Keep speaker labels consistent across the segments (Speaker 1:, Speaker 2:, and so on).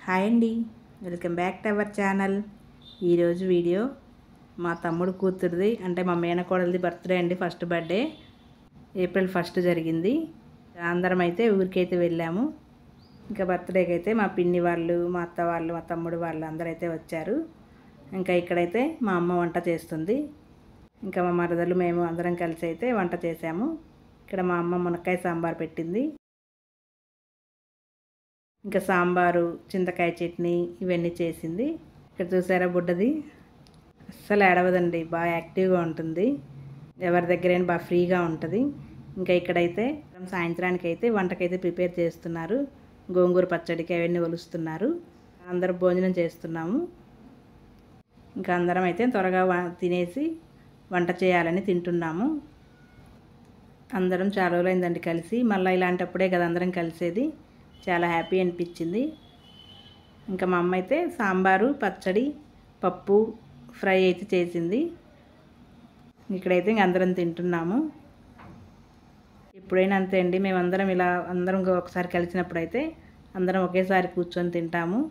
Speaker 1: Hi అండి, welcome back to our channel. ఈరోజు video మా తమ్ముడు కూతురిది అంటే మా మేనకోడలిది బర్త్డే అండి. ఫస్ట్ బర్త్డే ఏప్రిల్ 1 జరిగింది. అందరం అయితే ఊరికైతే వెళ్ళాము. ఇంకా బర్త్డేకి అయితే మా పిన్ని వాళ్ళు, మా అత్త వాళ్ళు, మా తమ్ముడు వాళ్ళు అందరైతే వచ్చారు. ఇంకా ఇక్కడైతే మా అమ్మ వంట చేస్తుంది. ఇంకా మా మరదలు మేము అందరం కలిసి అయితే వంట చేసాము. ఇక్కడ మా అమ్మ మునక్కాయ సాంబార్ పెట్టింది. ఇంకా సాంబారు, చింతకాయ చట్నీ ఇవన్నీ చేసింది. ఇక్కడ చూసారా బుడ్డది అస్సలు ఏడవదండి, బాగా యాక్టివ్గా ఉంటుంది. ఎవరి దగ్గరైనా బాగా ఫ్రీగా ఉంటుంది. ఇంకా ఇక్కడైతే సాయంత్రానికి అయితే వంటకైతే ప్రిపేర్ చేస్తున్నారు. గోంగూర పచ్చడికి అవన్నీ ఒలుస్తున్నారు. అందరూ భోజనం చేస్తున్నాము. ఇంకా అందరం అయితే త్వరగా తినేసి వంట చేయాలని తింటున్నాము. అందరం చాలా రోజులైందండి కలిసి. మళ్ళీ ఇలాంటప్పుడే కదా అందరం కలిసేది. చాలా హ్యాపీ అనిపించింది. ఇంకా మా అమ్మ అయితే సాంబారు, పచ్చడి, పప్పు, ఫ్రై అయితే చేసింది. ఇక్కడైతే ఇంక అందరం తింటున్నాము. ఎప్పుడైనా అంతే అండి, మేమందరం ఇలా అందరం ఒకసారి కలిసినప్పుడు అయితే అందరం ఒకేసారి కూర్చొని తింటాము.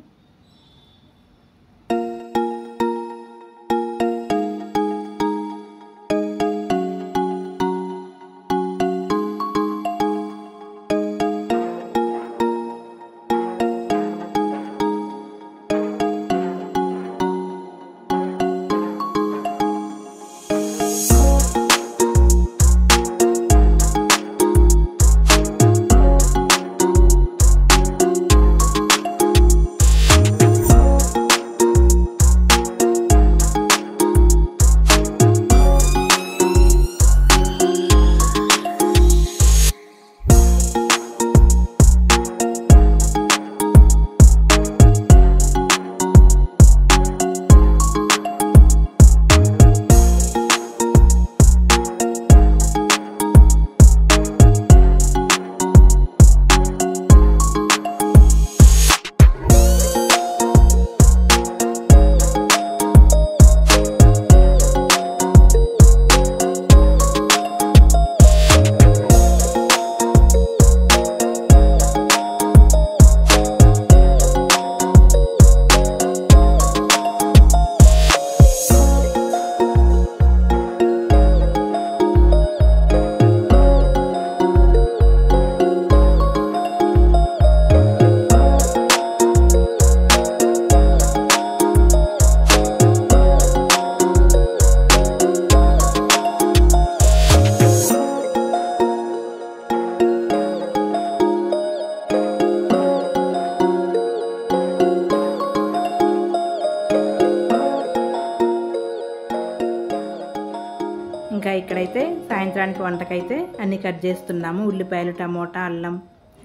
Speaker 1: ఇంకా ఇక్కడైతే సాయంత్రానికి వంటకైతే అన్నీ కట్ చేస్తున్నాము. ఉల్లిపాయలు, టమోటా, అల్లం.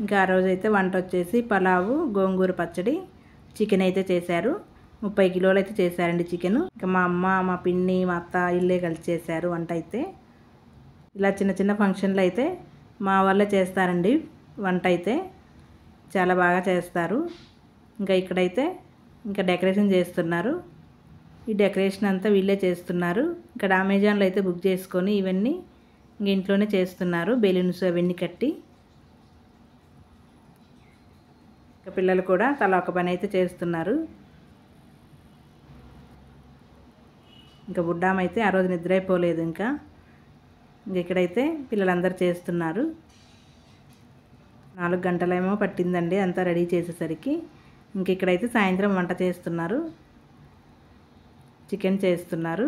Speaker 1: ఇంకా ఆ రోజైతే వంట వచ్చేసి పలావు, గోంగూర పచ్చడి, చికెన్ అయితే చేశారు. 30 కిలోలు అయితే చేశారండి చికెన్. ఇంకా మా అమ్మ, మా పిన్ని, మా అత్త ఇల్లే కలిసి చేశారు వంట అయితే. ఇలా చిన్న చిన్న ఫంక్షన్లు అయితే మా వాళ్ళే చేస్తారండి వంట అయితే. చాలా బాగా చేస్తారు. ఇంకా ఇక్కడైతే ఇంకా డెకరేషన్ చేస్తున్నారు. ఈ డెకరేషన్ అంతా వీళ్ళే చేస్తున్నారు. ఇక్కడ అమెజాన్లో అయితే బుక్ చేసుకొని ఇవన్నీ ఇంక ఇంట్లోనే చేస్తున్నారు. బెలూన్స్ అవన్నీ కట్టి. ఇంకా పిల్లలు కూడా తలా ఒక పని అయితే చేస్తున్నారు. ఇంకా బుడ్డామైతే ఆ రోజు నిద్ర అయిపోలేదు. ఇంకా ఇక్కడైతే పిల్లలందరూ చేస్తున్నారు. 4 గంటలేమో పట్టిందండి అంతా రెడీ చేసేసరికి. ఇంక ఇక్కడైతే సాయంత్రం వంట చేస్తున్నారు. చికెన్ చేస్తున్నారు.